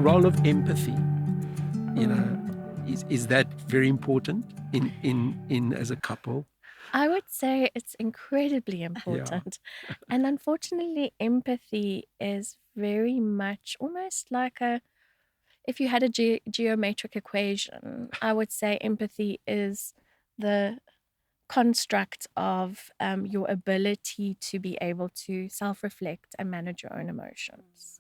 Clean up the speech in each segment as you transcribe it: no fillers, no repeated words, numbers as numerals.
role of empathy, is that very important in as a couple? I would say it's incredibly important. And unfortunately, empathy is very much almost like if you had a geometric equation, I would say empathy is the construct of your ability to be able to self-reflect and manage your own emotions.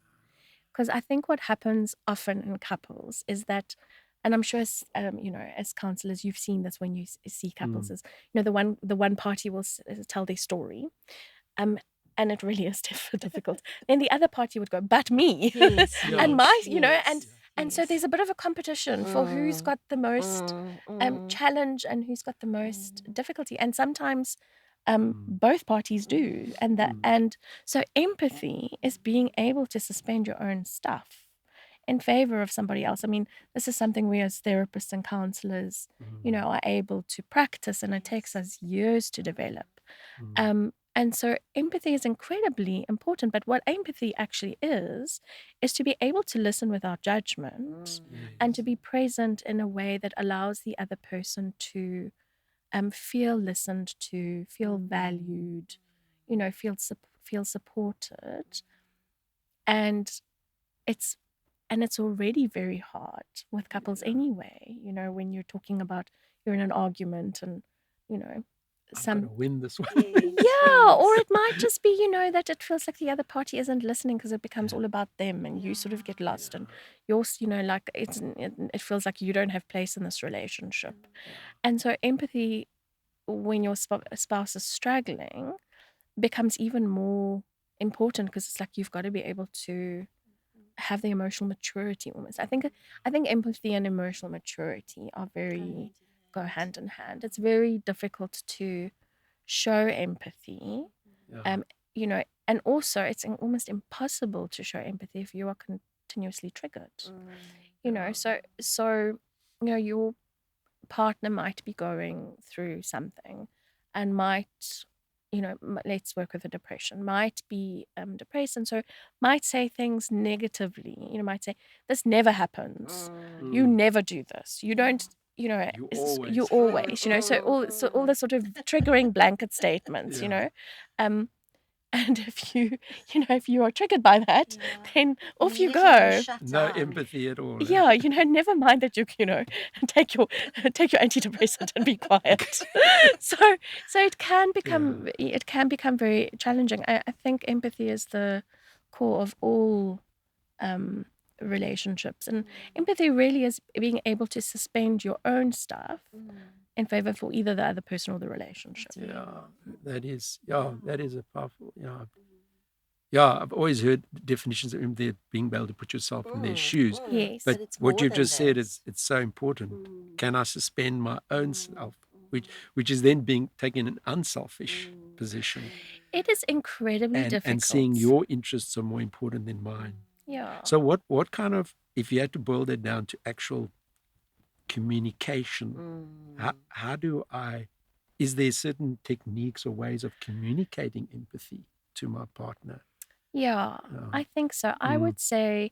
Because I think what happens often in couples is that, and I'm sure as counselors, you've seen this when you see couples, is the one party will tell their story, um, and it really is difficult. Then the other party would go, "But me," Yes, and my, yes, and so there's a bit of a competition for who's got the most challenge and who's got the most difficulty, and sometimes both parties do, and so empathy is being able to suspend your own stuff in favor of somebody else. I mean, this is something we as therapists and counselors, are able to practice, and it takes us years to develop. And so empathy is incredibly important. But what empathy actually is to be able to listen without judgment and to be present in a way that allows the other person to feel listened to, feel valued, feel supported. And it's already very hard with couples anyway, when you're talking about you're in an argument and, I'm gonna win this one. yeah, or it might just be, that it feels like the other party isn't listening because it becomes all about them and you sort of get lost and you're, like it feels like you don't have place in this relationship. And so empathy, when your spouse is struggling, becomes even more important because it's like you've got to be able to have the emotional maturity almost. I think empathy and emotional maturity are very go hand in hand. It's very difficult to show empathy. And also it's almost impossible to show empathy if you are continuously triggered. So your partner might be going through something and might, let's work with the depression, might be depressed, and so might say things negatively, might say, this never happens, you never do this, you don't, you always, so all the sort of triggering blanket statements, and if you are triggered by that, then off you go. No empathy at all. Yeah, never mind that you take your antidepressant and be quiet. So it can become very challenging. I think empathy is the core of all relationships, and empathy really is being able to suspend your own stuff in favor for either the other person or the relationship. That is a powerful. I've always heard definitions of empathy being able to put yourself in their shoes. Yes. But what you've just said is it's so important. Can I suspend my own self, which is then being taken an unselfish position. It is incredibly difficult. And seeing your interests are more important than mine. Yeah. So what kind of, if you had to boil that down to actual communication, is there certain techniques or ways of communicating empathy to my partner? Yeah, I think so. I would say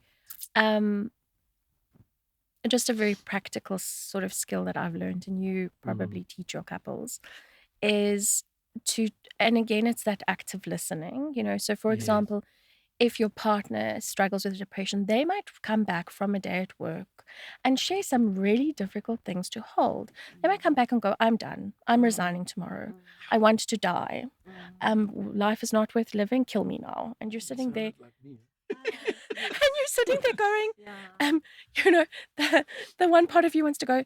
just a very practical sort of skill that I've learned, and you probably teach your couples, is and again, it's that active listening, so for example, if your partner struggles with depression, they might come back from a day at work and share some really difficult things to hold. They might come back and go, I'm done. I'm resigning tomorrow. I want to die. Life is not worth living. Kill me now. And you're sitting there. And you're sitting there going, the one part of you wants to go,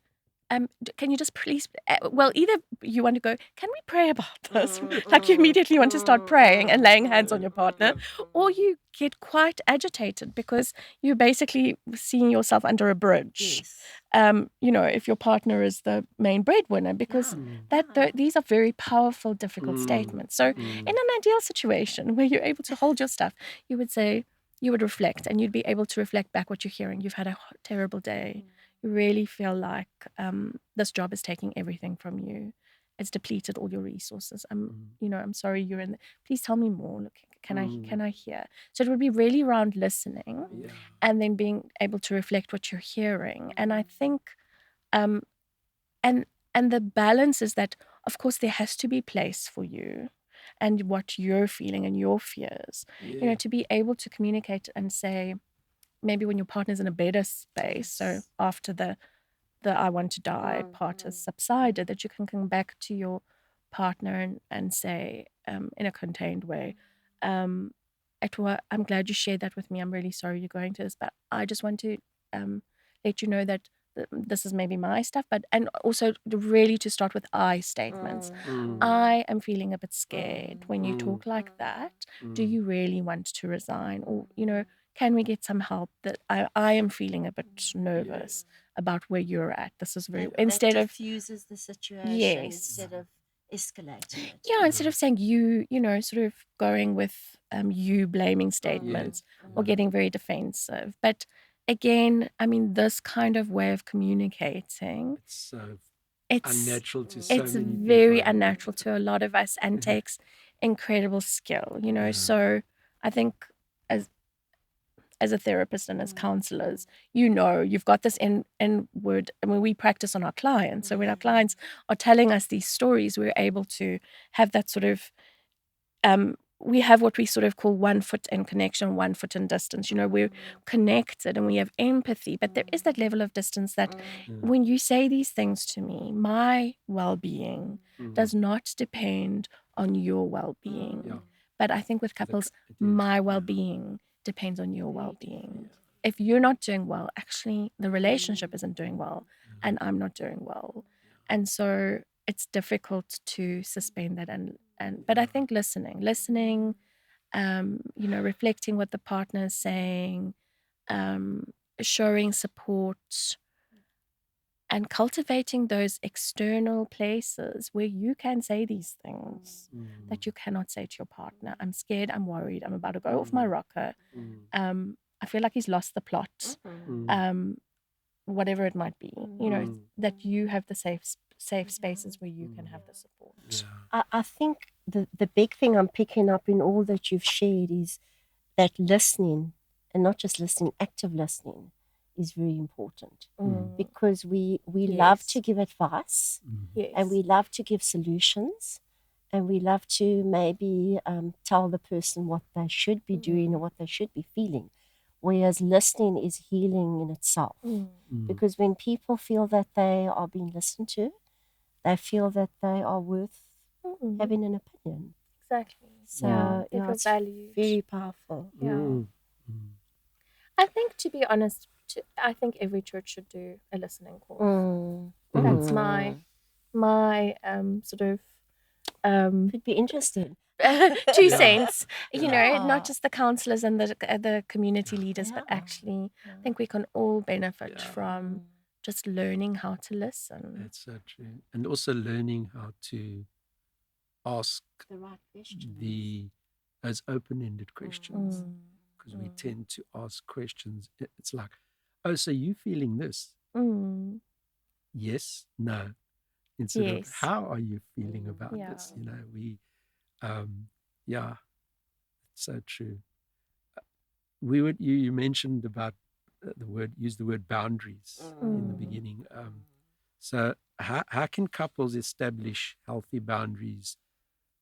can you just please, either you want to go, can we pray about this? Like you immediately want to start praying and laying hands on your partner, or you get quite agitated because you're basically seeing yourself under a bridge. Yes. If your partner is the main breadwinner, because these are very powerful, difficult statements. So in an ideal situation where you're able to hold your stuff, you would reflect, and you'd be able to reflect back what you're hearing. You've had a terrible day. You really feel like this job is taking everything from you, it's depleted all your resources. Mm. I'm sorry you're in. Please tell me more. Look, can Mm. I hear? So it would be really around listening, Yeah. and then being able to reflect what you're hearing. And I think, um, and the balance is that, of course, there has to be place for you and what you're feeling and your fears. Yeah. To be able to communicate and say, maybe when your partner's in a better space, so after the I want to die part has subsided, that you can come back to your partner and say, in a contained way, I'm glad you shared that with me. I'm really sorry you're going through this, but I just want to let you know that this is maybe my stuff, and also really to start with I statements. I am feeling a bit scared when you talk like that. Do you really want to resign? Or, can we get some help that I am feeling a bit nervous about where you're at? This is very, instead of diffuses the situation Yes. instead of escalating it. yeah, instead of saying sort of going with you blaming statements or getting very defensive. But again, I mean, this kind of way of communicating, It's so it's unnatural to so it's many very people. unnatural to a lot of us and takes incredible skill. So I think as a therapist and as counselors, you've got this in word. I mean, we practice on our clients. So when our clients are telling us these stories, we're able to have that sort of, we have what we sort of call 1 foot in connection, 1 foot in distance. We're connected and we have empathy, but there is that level of distance that when you say these things to me, my well-being does not depend on your well-being. Yeah. But I think with couples, my well-being depends on your well-being. If you're not doing well, actually the relationship isn't doing well and I'm not doing well. And so it's difficult to suspend that but I think listening, reflecting what the partner is saying, showing support, and cultivating those external places where you can say these things that you cannot say to your partner. I'm scared, I'm worried, I'm about to go off my rocker. I feel like he's lost the plot. Whatever it might be, that you have the safe spaces where you can have the support. I think the big thing I'm picking up in all that you've shared is that listening, and not just listening, active listening, is very important. Because we love to give advice, and we love to give solutions, and we love to maybe tell the person what they should be doing or what they should be feeling. Whereas listening is healing in itself. Because when people feel that they are being listened to, they feel that they are worth having an opinion. Exactly. So they feel it's valued. very powerful. I think, to be honest, I think every church should do a listening course. That's my sort of Could be interesting. 2 cents. Not just the counselors and the community leaders, but actually, I think we can all benefit from just learning how to listen. That's so true. And also learning how to ask The right question. those open-ended questions. Because we tend to ask questions. It's like, oh, so you feeling this? Yes, no. Instead of how are you feeling about this? It's so true. You mentioned about use the word boundaries in the beginning. So how can couples establish healthy boundaries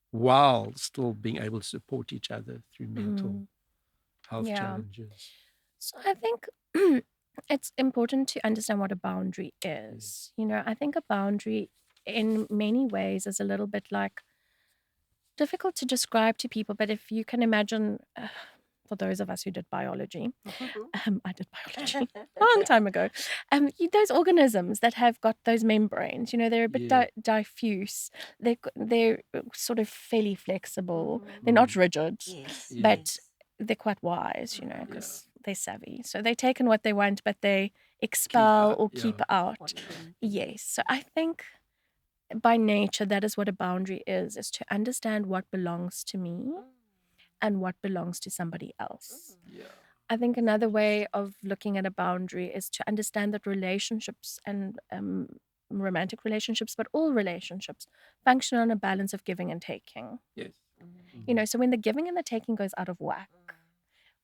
while still being able to support each other through mental health challenges? So I think it's important to understand what a boundary is. I think a boundary in many ways is a little bit like difficult to describe to people, but if you can imagine, for those of us who did biology, I did biology a long time ago. Those organisms that have got those membranes, they're a bit diffuse. They're sort of fairly flexible. They're not rigid, but they're quite wise, because they're savvy. So they take in what they want, but they expel or keep out. Yes. So I think by nature, that is what a boundary is to understand what belongs to me and what belongs to somebody else. I think another way of looking at a boundary is to understand that relationships and romantic relationships, but all relationships function on a balance of giving and taking. Yes. You know, so when the giving and the taking goes out of whack,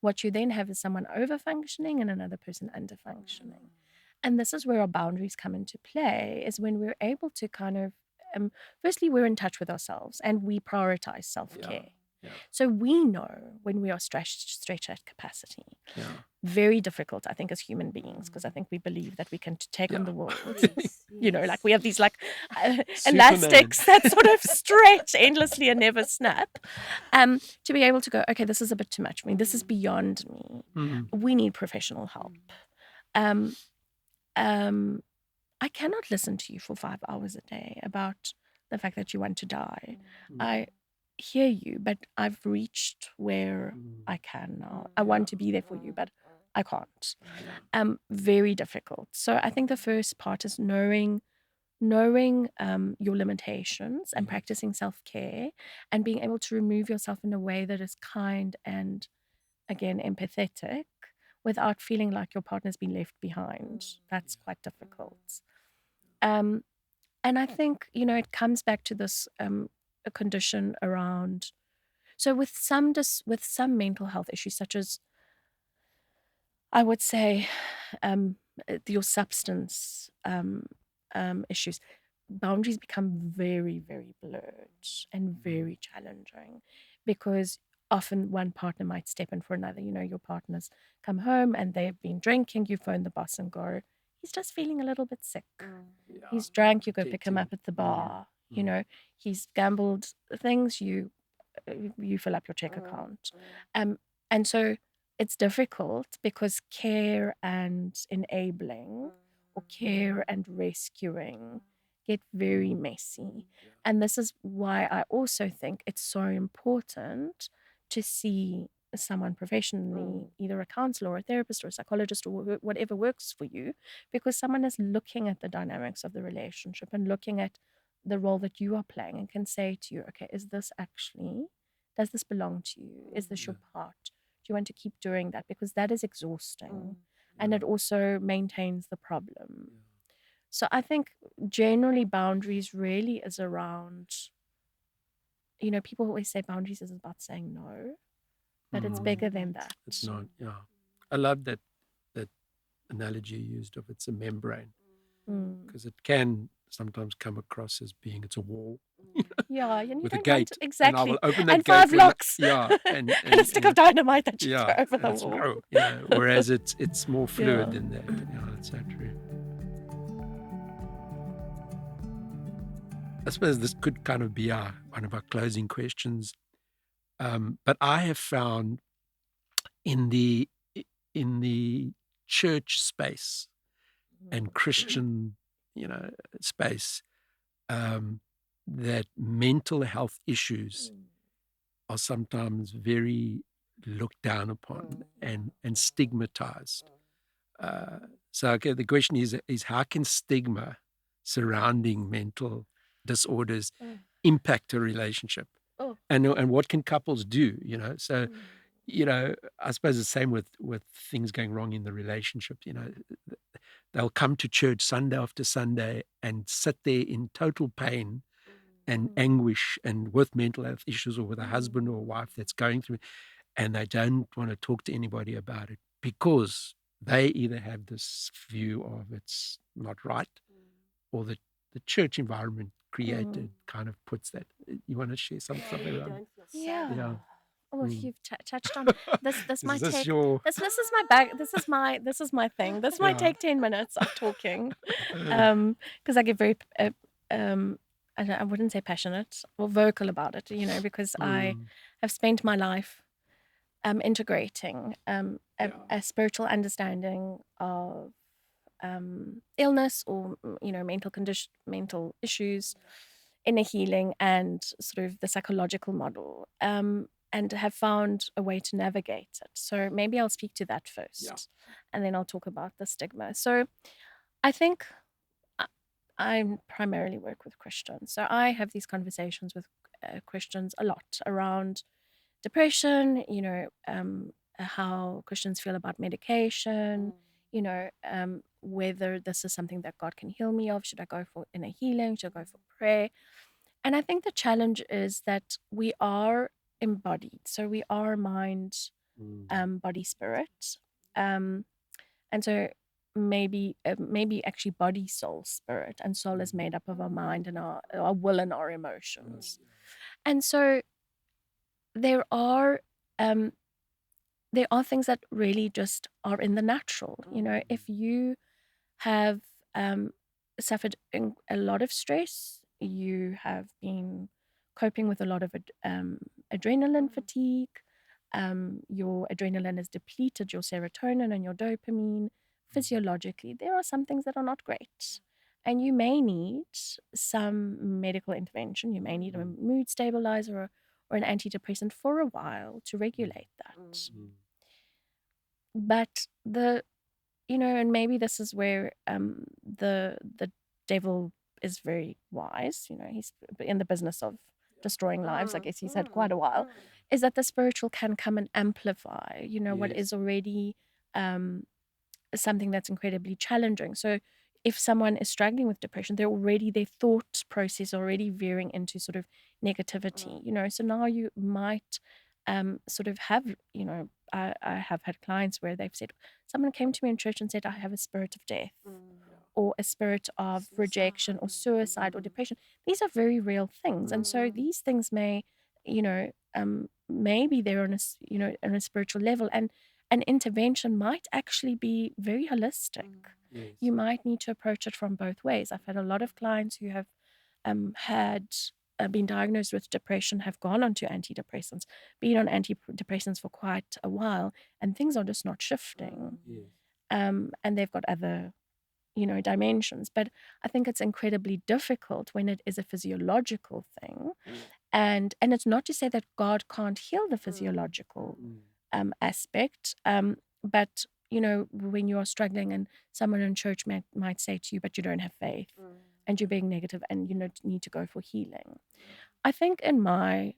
what you then have is someone over-functioning and another person under-functioning. And this is where our boundaries come into play, is when we're able to kind of, firstly, we're in touch with ourselves and we prioritize self-care. Yeah. So we know when we are stretched at capacity. Yeah. Very difficult, I think, as human beings, because I think we believe that we can take on the world. Yes, You know, like we have these like Superman. elastics that sort of stretch endlessly and never snap. To be able to go, okay, this is a bit too much for me. This is beyond me. We need professional help. I cannot listen to you for 5 hours a day about the fact that you want to die. I hear you, but I've reached where I can now. I want to be there for you, but I can't. Very difficult. So I think the first part is knowing your limitations and practicing self-care and being able to remove yourself in a way that is kind and, again, empathetic without feeling like your partner's been left behind. That's quite difficult. And I think, you know, it comes back to this a condition around. So with some mental health issues, such as, I would say, your substance issues, boundaries become very, very blurred and very challenging, because often one partner might step in for another. You know, your partners come home and they've been drinking, you phone the boss and go, he's just feeling a little bit sick. He's drunk, you go pick him up at the bar. You know, he's gambled things, you fill up your check account. And so it's difficult because care and enabling or care and rescuing get very messy. And this is why I also think it's so important to see someone professionally, either a counselor or a therapist or a psychologist or whatever works for you, because someone is looking at the dynamics of the relationship and looking at the role that you are playing and can say to you, okay, does this belong to you? Is this your part? Do you want to keep doing that? Because that is exhausting and it also maintains the problem. So I think generally boundaries really is around, you know, people always say boundaries is about saying no, but it's bigger than that. It's not, I love that analogy you used of it's a membrane, because it can sometimes come across as being it's a wall. Yeah, and you with a don't gate. want exactly. And I will open that and gate 5 locks. and a stick of dynamite that you throw over the it's, wall. whereas it's more fluid than that. That's so true. I suppose this could kind of be one of our closing questions. But I have found in the church space and Christian, space, that mental health issues are sometimes very looked down upon and stigmatized. So, okay, the question is how can stigma surrounding mental disorders impact a relationship? And what can couples do? So, I suppose the same with things going wrong in the relationship. They'll come to church Sunday after Sunday and sit there in total pain and anguish and with mental health issues, or with a husband or a wife that's going through it, and they don't want to talk to anybody about it because they either have this view of it's not right, or the church environment created kind of puts that. You want to share something around? Yeah. Oh, you've touched on this might this take your... this is my bag. This is my thing. This might take 10 minutes of talking, because I get very I wouldn't say passionate or vocal about it, because I have spent my life integrating a spiritual understanding of illness or mental issues in a healing and sort of the psychological model, and have found a way to navigate it. So maybe I'll speak to that first, and then I'll talk about the stigma. So I think I primarily work with Christians. So I have these conversations with Christians a lot around depression, how Christians feel about medication, whether this is something that God can heal me of. Should I go for inner healing? Should I go for prayer? And I think the challenge is that we are embodied. So we are mind, body, spirit. And so maybe actually body, soul, spirit. And soul is made up of our mind and our will and our emotions. And so there are things that really just are in the natural. If you have suffered a lot of stress, you have been coping with a lot of adrenaline fatigue, your adrenaline is depleted, your serotonin and your dopamine. Physiologically, there are some things that are not great. And you may need some medical intervention. You may need a mood stabilizer or an antidepressant for a while to regulate that. But and maybe this is where the devil is very wise. He's in the business of destroying lives. I guess he's had quite a while. Is that the spiritual can come and amplify, what is already something that's incredibly challenging. So if someone is struggling with depression, their thought process already veering into sort of negativity. So now you might sort of have, I have had clients where they've said, someone came to me in church and said, I have a spirit of death or a spirit of rejection or suicide or depression. These are very real things. And so these things may, maybe they're on a spiritual level, and an intervention might actually be very holistic. Yes. You might need to approach it from both ways. I've had a lot of clients who have been diagnosed with depression, have gone on to antidepressants, been on antidepressants for quite a while, and things are just not shifting. Yes. And they've got other, dimensions. But I think it's incredibly difficult when it is a physiological thing. And it's not to say that God can't heal the physiological aspect, but when you are struggling and someone in church might say to you, but you don't have faith, and you're being negative, and you need to go for healing. I think in my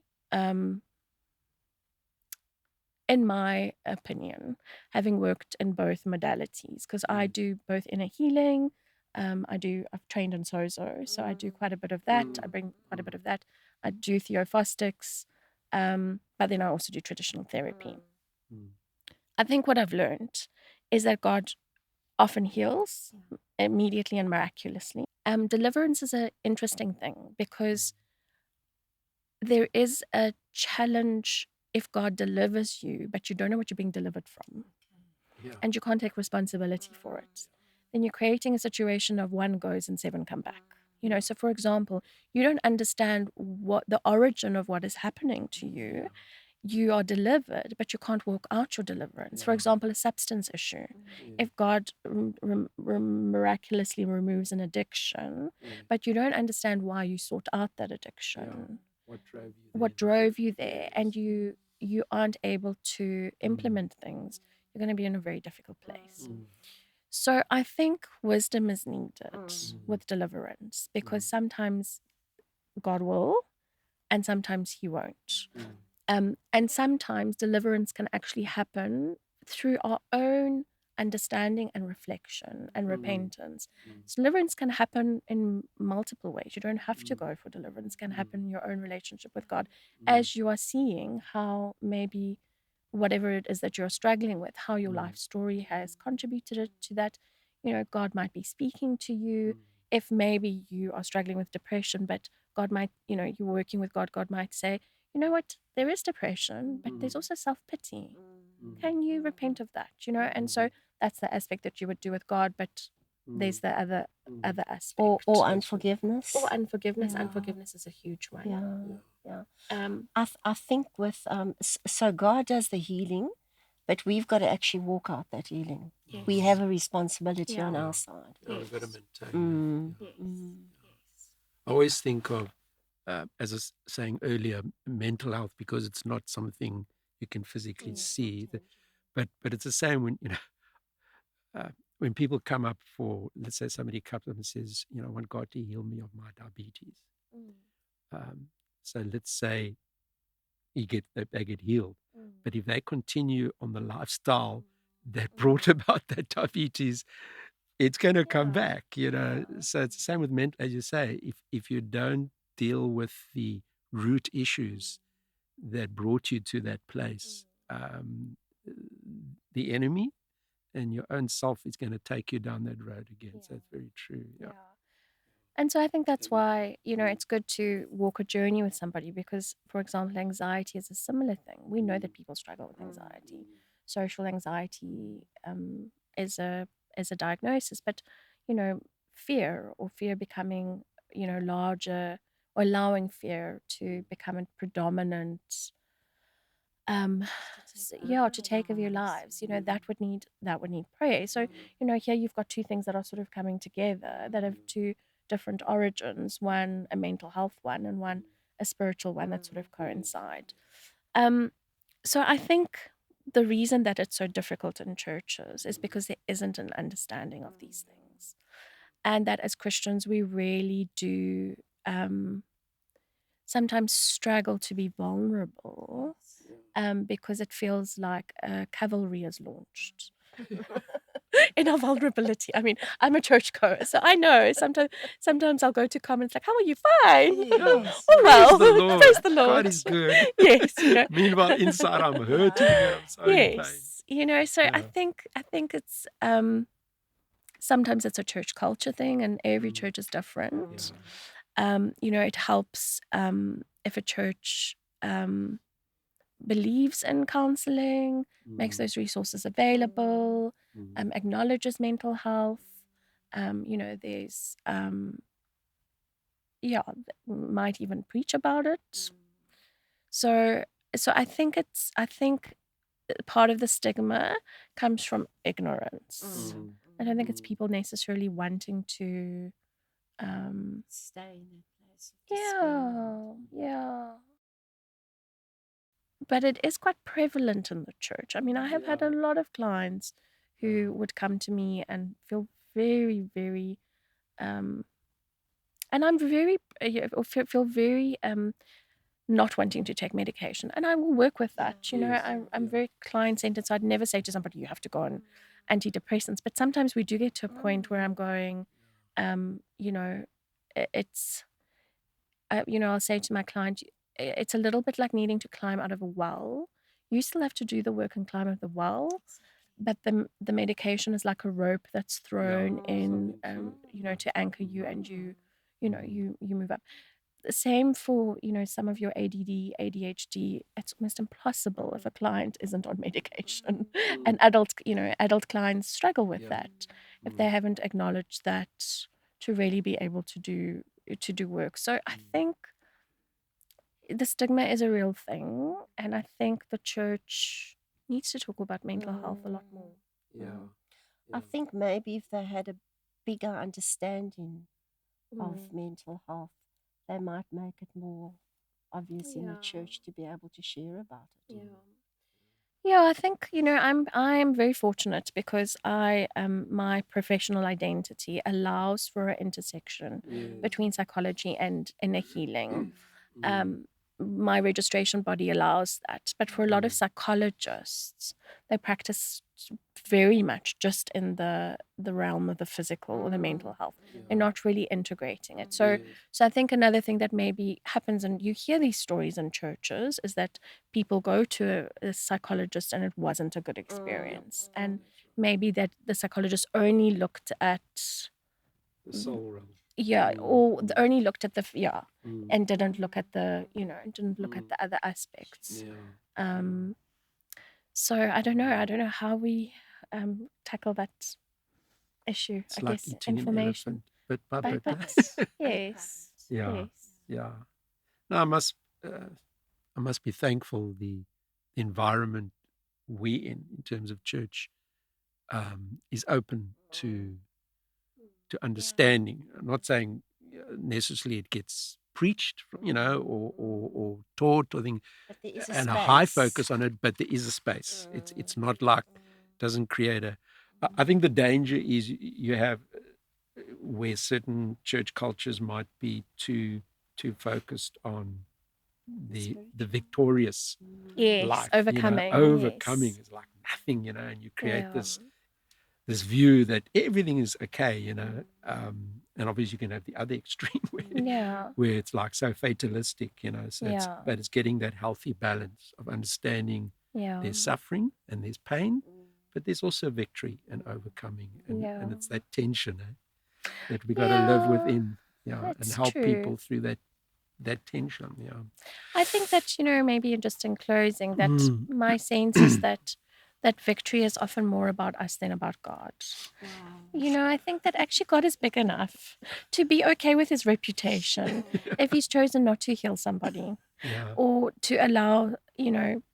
opinion, having worked in both modalities, because I do both inner healing, I've trained in Sozo, so I do quite a bit of that. I bring quite a bit of that. I do theophostics, but then I also do traditional therapy. I think what I've learned is that God often heals immediately and miraculously. Deliverance is an interesting thing because there is a challenge if God delivers you, but you don't know what you're being delivered from, and you can't take responsibility for it. Then you're creating a situation of 1 goes and 7 come back. So for example, you don't understand what the origin of what is happening to you. You are delivered, but you can't walk out your deliverance. For example, a substance issue. If God miraculously removes an addiction, but you don't understand why you sought out that addiction, what drove you there, and you aren't able to implement things, you're going to be in a very difficult place. So I think wisdom is needed with deliverance, because sometimes God will and sometimes he won't. And sometimes deliverance can actually happen through our own understanding and reflection and repentance. So deliverance can happen in multiple ways. You don't have to go for deliverance. It can happen in your own relationship with God as you are seeing how maybe whatever it is that you're struggling with, how your life story has contributed to that. God might be speaking to you. If maybe you are struggling with depression, but God might, you're working with God, God might say, you know what, there is depression, but there's also self-pity. Can you repent of that? And so that's the aspect that you would do with God, but there's the other aspect. Or unforgiveness. Unforgiveness is a huge one. Yeah. I think with so God does the healing, but we've got to actually walk out that healing. Yes. We have a responsibility on our side. We've got to maintain that. I always think of, as I was saying earlier, mental health, because it's not something you can physically see. But it's the same when people come up for, let's say somebody comes up and says, I want God to heal me of my diabetes. So let's say they get healed. But if they continue on the lifestyle that brought about that diabetes, it's going to come back, you know. So it's the same with mental, as you say, if you don't deal with the root issues that brought you to that place, the enemy and your own self is going to take you down that road again. So it's very true. Yeah. And so I think that's why, it's good to walk a journey with somebody because, for example, anxiety is a similar thing. We know that people struggle with anxiety. Social anxiety is a diagnosis, but, fear or fear becoming, larger or allowing fear to become a predominant to take of your lives, that would need prayer. So here you've got two things that are sort of coming together that have two different origins, one a mental health one and one a spiritual one that sort of coincide. So I think the reason that it's so difficult in churches is because there isn't an understanding of these things, and that as Christians we really do sometimes struggle to be vulnerable because it feels like cavalry is launched in our vulnerability. I mean, I'm a churchgoer, so I know sometimes I'll go to comments like, "How are you? Fine." Yes. Oh well, Praise the Lord. praise the Lord. God is good. Yes, Meanwhile, inside I'm hurting and I'm so in pain. Yes, so I think it's sometimes it's a church culture thing, and every church is different. It helps if a church believes in counseling, makes those resources available, acknowledges mental health. There's might even preach about it. So I think part of the stigma comes from ignorance. I don't think it's people necessarily wanting to Stay in that place of despair. yeah. But it is quite prevalent in the church. I mean, I have had a lot of clients who would come to me and feel very, very, and I'm very, feel very not wanting to take medication. And I will work with that. I'm very client-centered, so I'd never say to somebody, you have to go on antidepressants. But sometimes we do get to a point where I'm going, it's, I'll say to my client, it's a little bit like needing to climb out of a well. You still have to do the work and climb out of the well, but the medication is like a rope that's thrown in, to anchor you, and you move up. The same for some of your ADD, ADHD. It's almost impossible if a client isn't on medication, and adult clients struggle with that if they haven't acknowledged that to really be able to do work. So I think the stigma is a real thing, and I think the church needs to talk about mental health a lot more. I think maybe if they had a bigger understanding of mental health, they might make it more obvious in the church to be able to share about it. Yeah, I think I'm very fortunate because my professional identity allows for an intersection between psychology and inner healing. My registration body allows that, but for a lot of psychologists, they practice very much just in the realm of the physical or the mental health. They're not really integrating it. So I think another thing that maybe happens, and you hear these stories in churches, is that people go to a psychologist and it wasn't a good experience, and maybe that the psychologist only looked at The soul realm. or only looked at and didn't look at the didn't look at the other aspects. So I don't know how we tackle that issue. It's I like guess eating information an elephant bit by bit. yes. Yeah. No, I must be thankful the environment we in terms of church is open to understanding. I'm not saying necessarily it gets preached, or taught or thing, and a high focus on it, but there is a space. It's not like doesn't create a. I think the danger is you have where certain church cultures might be too focused on the victorious life, overcoming. Overcoming is like nothing, and you create this this view that everything is okay, and obviously you can have the other extreme where it's like so fatalistic, so but it's getting that healthy balance of understanding there's suffering and there's pain, but there's also victory and overcoming, and it's that tension that we got to live within, and help people through that tension. I think that, maybe just in closing, that my sense is that victory is often more about us than about God. Wow. I think that actually God is big enough to be okay with his reputation if he's chosen not to heal somebody or to allow,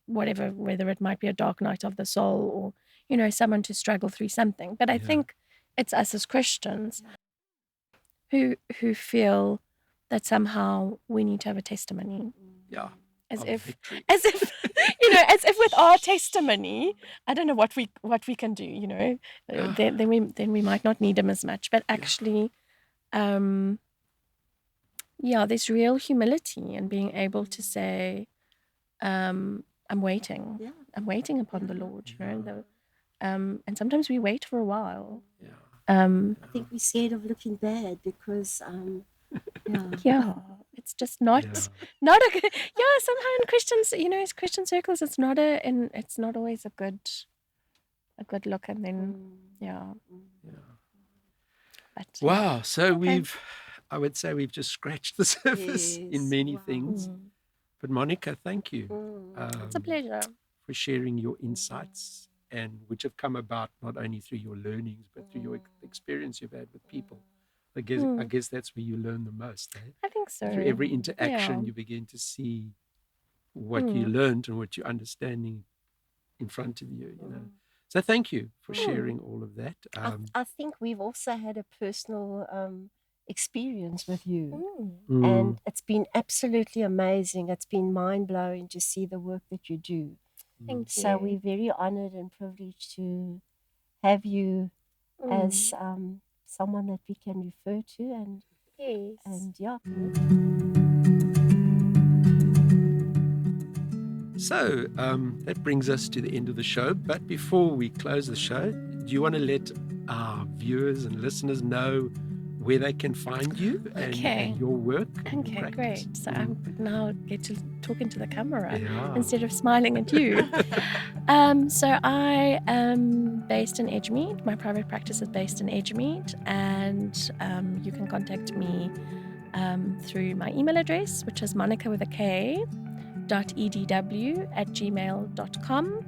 whatever, whether it might be a dark night of the soul or, someone to struggle through something. But I think it's us as Christians who feel that somehow we need to have a testimony. Yeah. As if as if with our testimony, I don't know what we can do, then we might not need him as much. But actually, there's real humility in being able to say, I'm waiting. Yeah. I'm waiting upon the Lord, and sometimes we wait for a while. Yeah. I think we're scared of looking bad because it's just not a good, somehow in Christians, Christian circles, it's not always a good look, and then But, wow, so I would say we've just scratched the surface in many things. But Monika, thank you. It's a pleasure for sharing your insights, and which have come about not only through your learnings but through your experience you've had with people. I guess that's where you learn the most. Eh? I think so. Through every interaction, you begin to see what you learned and what you're understanding in front of you. So thank you for sharing all of that. I think we've also had a personal experience with you, and it's been absolutely amazing. It's been mind blowing to see the work that you do. Thank you. So we're very honored and privileged to have you as someone that we can refer to, and So that brings us to the end of the show. But before we close the show, do you want to let our viewers and listeners know where they can find you and your work? Okay, great. So I now get to talk into the camera instead of smiling at you. So I am based in Edgemead. My private practice is based in Edgemead, and you can contact me through my email address, which is Monika with a K .edw@gmail.com,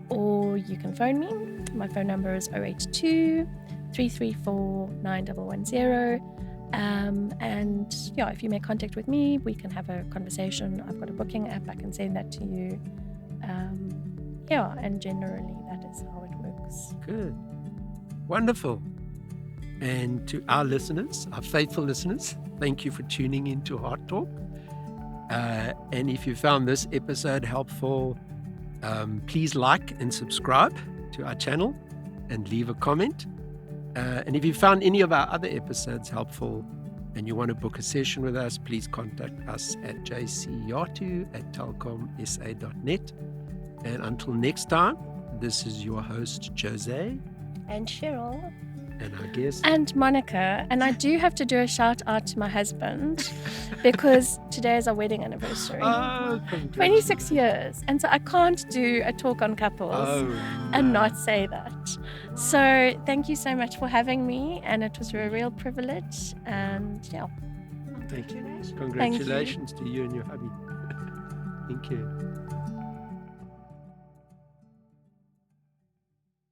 or you can phone me. My phone number is 082 334 9110. And if you make contact with me, we can have a conversation. I've got a booking app, I can send that to you. And generally that is how it works. Good. Wonderful. And to our listeners, our faithful listeners, thank you for tuning in to Heart Talk. And if you found this episode helpful, please like and subscribe to our channel and leave a comment. And if you found any of our other episodes helpful and you want to book a session with us, please contact us at jcyatu@telcomsa.net. And until next time, this is your host, Jose and Cheryl. And our guest. And Monika. And I do have to do a shout out to my husband because today is our wedding anniversary. 26 years. And so I can't do a talk on couples and not say that. So thank you so much for having me. And it was a real privilege. And Thank you. Congratulations to you and your hubby. Thank you.